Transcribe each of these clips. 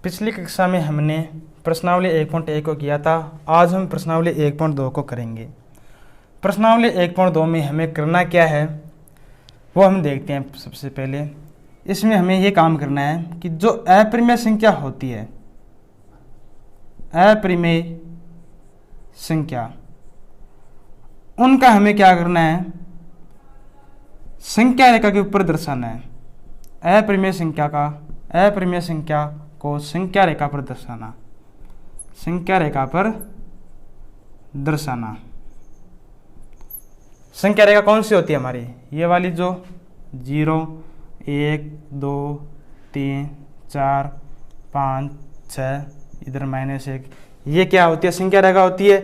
पिछली कक्षा में हमने प्रश्नावली 1.1 को किया था। आज हम प्रश्नावली 1.2 को करेंगे। प्रश्नावली 1.2 में हमें करना क्या है वो हम देखते हैं। सबसे पहले इसमें हमें ये काम करना है कि जो अपरिमेय संख्या होती है, अपरिमेय संख्या, उनका हमें क्या करना है, संख्या रेखा के ऊपर दर्शाना है। अपरिमेय संख्या को संख्या रेखा पर दर्शाना, संख्या रेखा पर दर्शाना। संख्या रेखा कौन सी होती है हमारी, ये वाली जो 0 1 2 3 4 5 6 इधर -1, ये क्या होती है, संख्या रेखा होती है।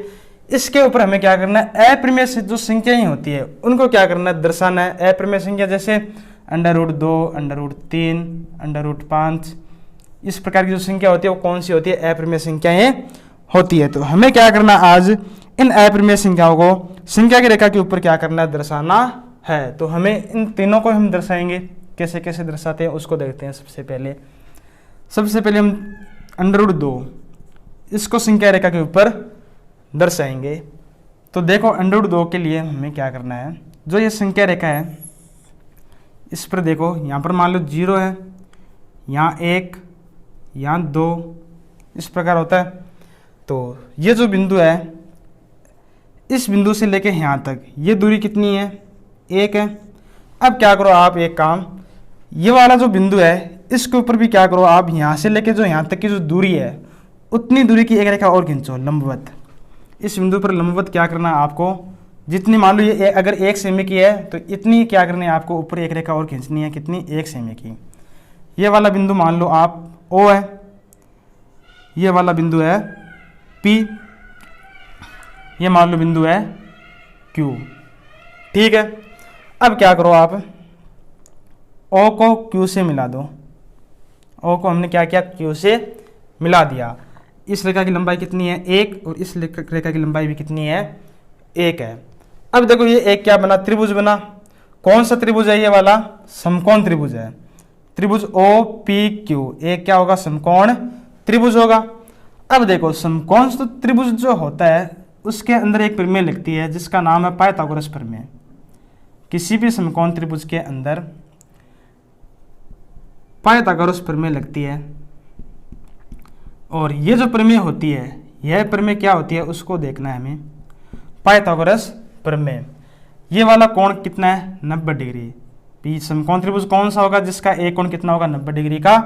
इसके ऊपर हमें क्या करना है, अपरिमेय से जो संख्याएं होती है उनको क्या करना है, दर्शाना है। अपरिमेय संख्या जैसे √2 √3 √5, इस प्रकार की जो संख्या होती है वो कौन सी होती है, अपरिमेय संख्याएं होती है। तो हमें क्या करना आज, इन अपरिमेय संख्याओं को संख्या की रेखा के ऊपर क्या करना है, दर्शाना है। तो हमें इन तीनों को हम दर्शाएंगे, कैसे कैसे दर्शाते हैं उसको देखते हैं। सबसे पहले हम √2 इसको संख्या रेखा के ऊपर दर्शाएंगे। तो देखो √2 के लिए हमें क्या करना है, जो ये संख्या रेखा है इस पर देखो, यहाँ पर मान लो 0 है, यहाँ 1, यहाँ 2, इस प्रकार होता है। तो ये जो बिंदु है, इस बिंदु से लेके यहाँ तक ये दूरी कितनी है, 1 है। अब क्या करो आप, एक काम, ये वाला जो बिंदु है इसके ऊपर भी क्या करो आप, यहाँ से लेके जो यहाँ तक की जो दूरी है उतनी दूरी की एक रेखा और खींचो लंबवत। इस बिंदु पर लंबवत क्या करना है आपको, जितनी मान लो ये अगर 1 सेमी की है तो इतनी क्या करनी है आपको, ऊपर एक रेखा और खींचनी है, कितनी, 1 सेमी की। ये वाला बिंदु मान लो आप O है, ये वाला बिंदु है P, ये मान लो बिंदु है Q, ठीक है। अब क्या करो आप, O को Q से मिला दो। O को हमने क्या किया, Q से मिला दिया। इस रेखा की लंबाई कितनी है, 1, और इस रेखा की लंबाई भी कितनी है, 1 है। अब देखो ये एक क्या बना, त्रिभुज बना। कौन सा त्रिभुज है, ये वाला समकोण त्रिभुज है, त्रिभुज OPQ। एक क्या होगा, समकोण त्रिभुज होगा। अब देखो समकोण त्रिभुज जो होता है उसके अंदर एक प्रमेय लगती है जिसका नाम है पाइथागोरस प्रमेय। किसी भी समकोण त्रिभुज के अंदर पाइथागोरस प्रमेय लगती है, और ये जो प्रमेय होती है, यह प्रमेय क्या होती है उसको देखना है हमें, पाइथागोरस प्रमेय। ये वाला कोण कितना है, 90 डिग्री। समकोण त्रिभुज कौन सा होगा जिसका एक कोण कितना होगा, 90 डिग्री का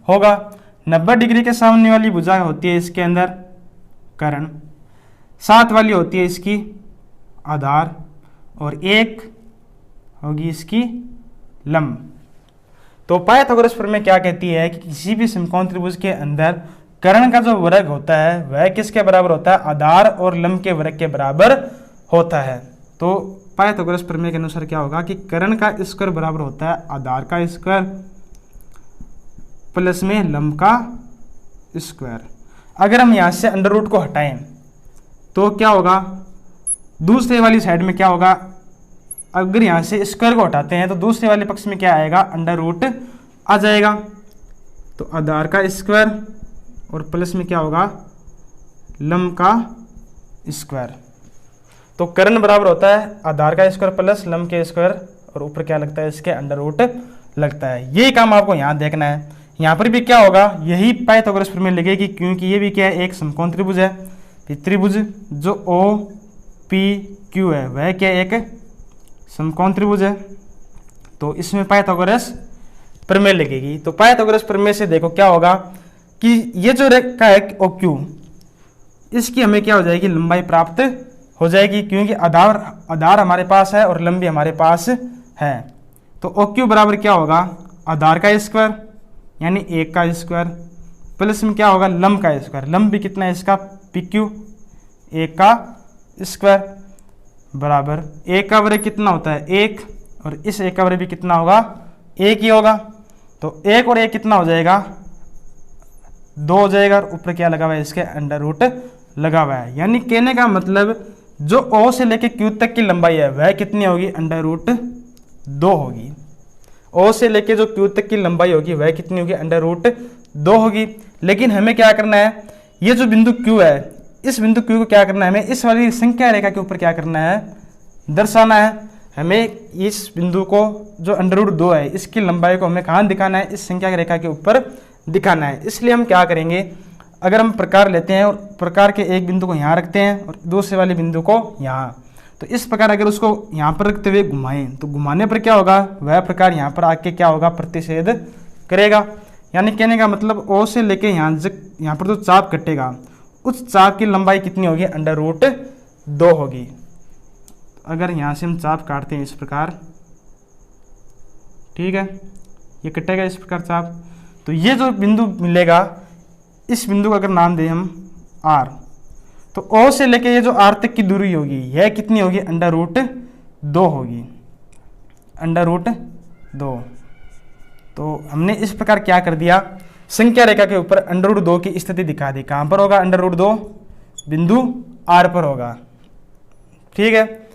होगा। 90 डिग्री के सामने वाली भुजा होती है इसके अंदर कर्ण, साथ वाली होती है इसकी आधार, और एक होगी इसकी लंब। तो पाइथागोरस प्रमेय क्या कहती है कि किसी भी समकोण त्रिभुज के अंदर कर्ण का जो वर्ग होता है वह किसके बराबर होता है, आधार और लंब के वर्ग के बराबर होता है। तो पाइथागोरस प्रमेय के अनुसार क्या होगा कि कर्ण का स्क्वायर बराबर होता है आधार का स्क्वायर प्लस में लंब का स्क्वायर। अगर हम यहाँ से √ को हटाएं तो क्या होगा, दूसरे वाली साइड में क्या होगा, अगर यहाँ से स्क्वायर को हटाते हैं तो दूसरे वाले पक्ष में क्या आएगा, √ आ जाएगा। तो आधार का स्क्वायर और प्लस में क्या होगा, लंब का स्क्वायर। तो कर्ण बराबर होता है आधार का स्क्वायर प्लस लंब के स्क्वायर, और ऊपर क्या लगता है, इसके √ लगता है। यही काम आपको यहाँ देखना है। यहाँ पर भी क्या होगा, यही पाइथागोरस प्रमेय लगेगी, क्योंकि ये भी क्या है, एक समकोण त्रिभुज है। त्रिभुज जो OPQ है वह क्या, एक समकोण त्रिभुज है। तो इसमें पाइथागोरस प्रमेय लगेगी। तो पाइथागोरस प्रमेय से देखो क्या होगा कि ये जो रेखा है OQ, इसकी हमें क्या हो जाएगी, लंबाई प्राप्त हो जाएगी, क्योंकि आधार हमारे पास है और लंबी हमारे पास है। तो OQ बराबर क्या होगा, आधार का स्क्वायर यानी 1 का स्क्वायर प्लस में क्या होगा, लंब का स्क्वायर। लंब भी कितना है इसका, PQ, 1 का स्क्वायर बराबर 1 का वर्ग कितना होता है, 1, और इस 1 का वर्ग भी कितना होगा, 1 ही होगा। तो 1 और 1 कितना हो जाएगा, 2 हो जाएगा, और ऊपर क्या लगा हुआ है, इसके √ लगा हुआ है। यानी कहने का मतलब जो O से लेके Q तक की लंबाई है वह कितनी होगी, √2 होगी। O से लेके जो Q तक की लंबाई होगी वह कितनी होगी, 2 होगी। लेकिन हमें क्या करना है, ये जो बिंदु Q है, इस बिंदु Q को क्या करना है, हमें इस वाली संख्या रेखा के ऊपर क्या करना है, दर्शाना है। हमें इस बिंदु को जो √2 है, इसकी लंबाई को हमें कहाँ दिखाना है, इस संख्या रेखा के ऊपर दिखाना है। इसलिए हम क्या करेंगे, अगर हम प्रकार लेते हैं और प्रकार के एक बिंदु को यहाँ रखते हैं और दूसरे वाले बिंदु को यहाँ, तो इस प्रकार अगर उसको यहाँ पर रखते हुए घुमाएं तो घुमाने पर क्या होगा, वह प्रकार यहाँ पर आके क्या होगा, प्रतिच्छेद करेगा। यानी कहने का मतलब O से लेके यहाँ पर जो चाप कटेगा, उस चाप की लंबाई कितनी होगी, √2 होगी। अगर यहाँ से हम चाप काटते हैं इस प्रकार, ठीक है, ये कटेगा इस प्रकार चाप, तो ये जो बिंदु मिलेगा, इस बिंदु का अगर नाम दें हम R, तो O से लेके ये जो R तक की दूरी होगी, यह कितनी होगी, √2 होगी, √2। तो हमने इस प्रकार क्या कर दिया, संख्या रेखा के ऊपर √2 की स्थिति दिखा दी। कहाँ पर होगा, √2 बिंदु R पर होगा। ठीक है,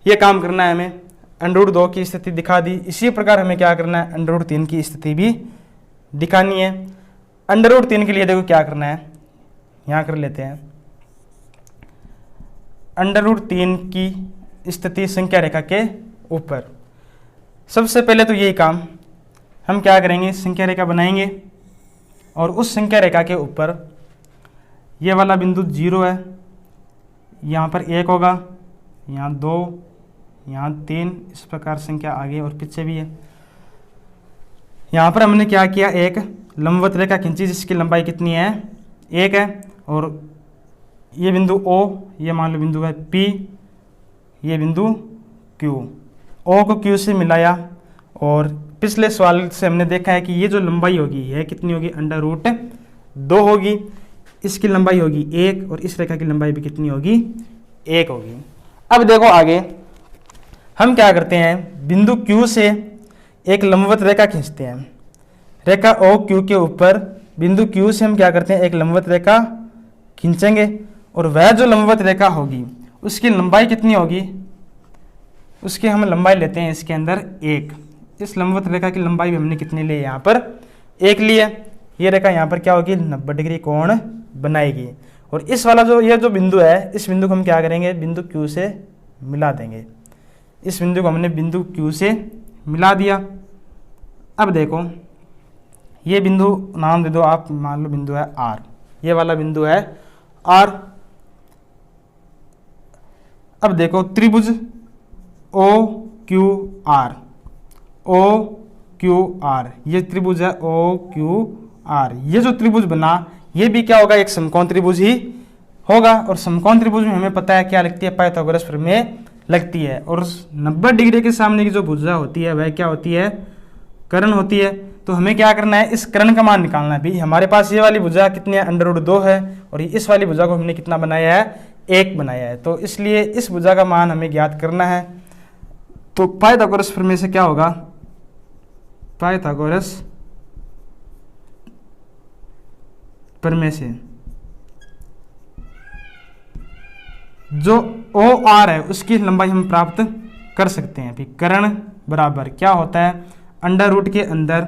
ये काम करना है हमें, √2 की स्थिति दिखा दी। इसी प्रकार हमें क्या करना है, √3 की स्थिति भी दिखानी है। √3 के लिए देखो क्या करना है, यहाँ कर लेते हैं। √3 की स्थिति संख्या रेखा के ऊपर, सबसे पहले तो यही काम हम क्या करेंगे, संख्या रेखा बनाएंगे और उस संख्या रेखा के ऊपर ये वाला बिंदु 0 है, यहाँ पर 1 होगा, यहाँ 2, यहाँ 3, इस प्रकार संख्या आगे और पीछे भी है। यहाँ पर हमने क्या किया, एक लंबवत रेखा खींची जिसकी लंबाई कितनी है, 1 है, और ये बिंदु O, ये मान लो बिंदु है P, ये बिंदु Q, O को Q से मिलाया। और पिछले सवाल से हमने देखा है कि ये जो लंबाई होगी, यह कितनी होगी, √2 होगी, इसकी लंबाई होगी 1 और इस रेखा की लंबाई भी कितनी होगी, 1 होगी। अब देखो आगे हम क्या करते हैं, बिंदु Q से एक लंबवत रेखा खींचते हैं। रेखा OQ के ऊपर बिंदु Q से हम क्या करते हैं, एक लंबवत रेखा खींचेंगे और वह जो लंबवत रेखा होगी उसकी लंबाई कितनी होगी, उसकी हम लंबाई लेते हैं इसके अंदर 1। इस लंबवत रेखा की लंबाई भी हमने कितनी ली है, यहाँ पर 1 ली है। ये रेखा यहाँ पर क्या होगी, 90 डिग्री कोण बनाएगी। और इस वाला ये जो बिंदु है, इस बिंदु को हम क्या करेंगे, बिंदु Q से मिला देंगे। इस बिंदु को हमने बिंदु Q से मिला दिया। अब देखो ये बिंदु नाम दे दो आप, मान लो बिंदु है R, ये वाला बिंदु है R। अब देखो त्रिभुज OQR, OQR, ये त्रिभुज है OQR। ये जो त्रिभुज बना, ये भी क्या होगा, एक समकोण त्रिभुज ही होगा। और समकोण त्रिभुज में हमें पता है क्या लगती है, पाइथागोरस प्रमेय लगती है। और 90 डिग्री के सामने की जो भुजा होती है वह क्या होती है, कर्ण होती है। तो हमें क्या करना है, इस कर्ण का मान निकालना है। भाई हमारे पास ये वाली भुजा कितनी है, √2 है, और इस वाली भुजा को हमने कितना बनाया है, 1 बनाया है। तो इसलिए इस भुजा का मान हमें ज्ञात करना है। तो पाइथागोरस प्रमेय से क्या होगा, पाइथागोरस प्रमेय से जो OR है उसकी लंबाई हम प्राप्त कर सकते हैं। कर्ण बराबर क्या होता है, √ के अंदर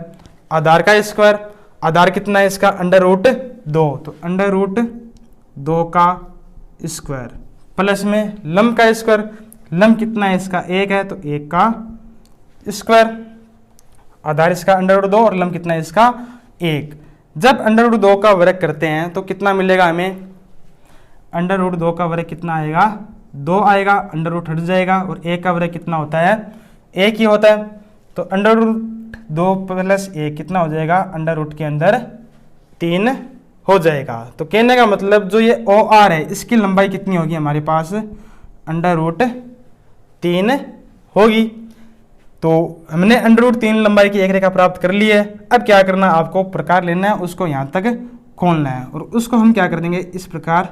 आधार का स्क्वायर, आधार कितना है इसका, √2, तो √2 का स्क्वायर प्लस में लंब का स्क्वायर, लंब कितना है इसका, 1 है, तो 1 का स्क्वायर, आधार इसका √2 और लंब कितना है इसका, 1। जब √2 का वर्ग करते हैं तो कितना मिलेगा हमें, √2 का वर्ग कितना आएगा, 2 आएगा, √ हट जाएगा और 1 का वर्ग कितना होता है, 1 ही होता है। तो √2 + 1 कितना हो जाएगा, √ के अंदर 3 हो जाएगा। तो कहने का मतलब जो ये OR है इसकी लंबाई कितनी होगी हमारे पास, √3 होगी। तो हमने √3 लंबाई की एक रेखा प्राप्त कर ली है। अब क्या करना, आपको प्रकार लेना है, उसको यहाँ तक खोलना है और उसको हम क्या कर देंगे, इस प्रकार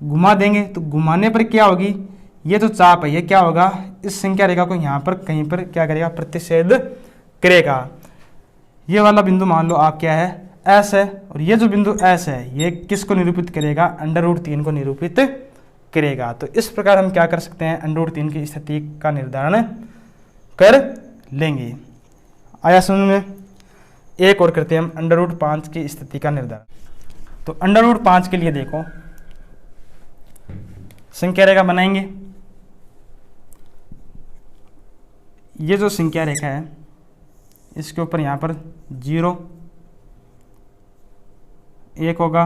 घुमा देंगे। तो घुमाने पर क्या होगी, ये जो चाप है ये क्या होगा, इस संख्या रेखा को यहाँ पर कहीं पर क्या करेगा, प्रतिच्छेद करेगा। ये वाला बिंदु मान लो आप क्या है, S है, और ये जो बिंदु S है ये किसको निरूपित करेगा, √3 को निरूपित करेगा। तो इस प्रकार हम क्या कर सकते हैं, √3 की स्थिति का निर्धारण कर लेंगे। आया समझ में। एक और करते हैं हम अंडर रूट 5 की स्थिति का निर्धारण। तो अंडर रूट 5 के लिए देखो संख्या रेखा बनाएंगे। ये जो संख्या रेखा है इसके ऊपर यहाँ पर 0 1 होगा,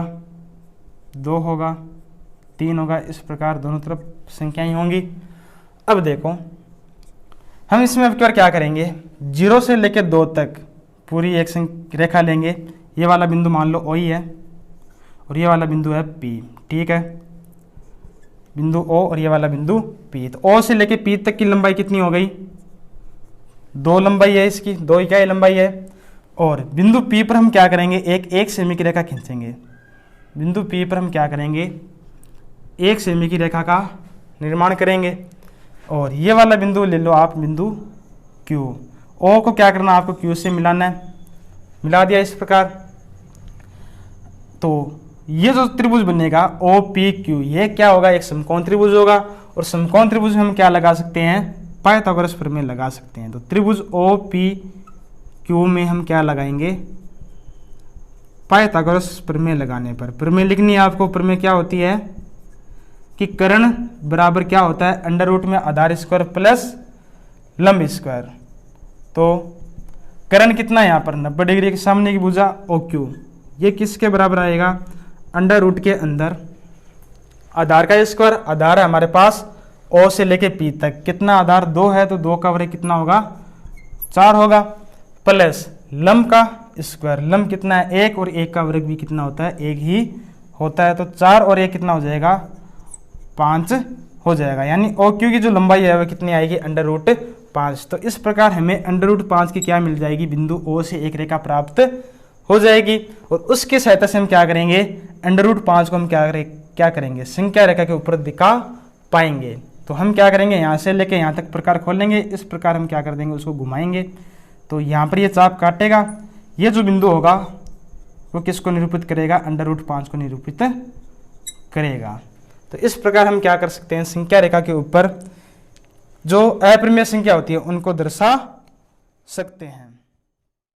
2 होगा, 3 होगा, इस प्रकार दोनों तरफ संख्याएं होंगी। अब देखो हम इसमें अब क्या करेंगे, 0 से लेकर 2 तक पूरी एक रेखा लेंगे। ये वाला बिंदु मान लो O ही है और ये वाला बिंदु है P, ठीक है, बिंदु O और ये वाला बिंदु P। तो O से लेकर P तक की लंबाई कितनी हो गई, 2 लंबाई है इसकी, 2 इकाई लंबाई है। और बिंदु P पर हम क्या करेंगे, एक सेमी की रेखा खींचेंगे। बिंदु P पर हम क्या करेंगे, 1 सेमी की रेखा का निर्माण करेंगे। और ये वाला बिंदु ले लो आप, बिंदु Q। O को क्या करना, आपको Q से मिलाना है, मिला दिया इस प्रकार। तो ये जो त्रिभुज बनेगा OPQ, ये क्या होगा, एक समकोण त्रिभुज होगा। और समकोण त्रिभुज में हम क्या लगा सकते हैं, पाइथागोरस प्रमेय लगा सकते हैं। तो त्रिभुज OPQ में हम क्या लगाएंगे, पाइथागोरस प्रमेय लगाने पर, प्रमेय लिखनी है आपको। प्रमेय क्या होती है कि कर्ण बराबर क्या होता है, अंडर रूट में आधार स्क्वायर प्लस लंब स्क्वायर। तो कर्ण कितना है यहाँ पर, 90 डिग्री के सामने की भुजा OQ, ये किसके बराबर आएगा, अंडर रूट के अंदर आधार का स्क्वायर, आधार है हमारे पास O से लेके P तक, कितना आधार 2 है, तो 2 का वर्ग कितना होगा, 4 होगा, प्लस लंब का स्क्वायर, लंब कितना है 1 और 1 का वर्ग भी कितना होता है, 1 ही होता है। तो 4 और 1 कितना हो जाएगा, 5 हो जाएगा। यानी OQ की जो लंबाई है वह कितनी आएगी, अंडर रूट 5। तो इस प्रकार हमें अंडर रूट 5 की क्या मिल जाएगी, बिंदु O से एक रेखा प्राप्त हो जाएगी। और उसकी सहायता से हम क्या करेंगे, अंडर रूट 5 को हम क्या करेंगे, संख्या रेखा के ऊपर दिखा पाएंगे। तो हम क्या करेंगे, यहाँ से लेके यहाँ तक प्रकार खोल लेंगे, इस प्रकार हम क्या कर देंगे, उसको घुमाएंगे। तो यहाँ पर ये चाप काटेगा, ये जो बिंदु होगा वो किसको निरूपित करेगा, अंडर रूट 5 को निरूपित करेगा। तो इस प्रकार हम क्या कर सकते हैं, संख्या रेखा के ऊपर जो अपरिमेय संख्या होती है उनको दर्शा सकते हैं।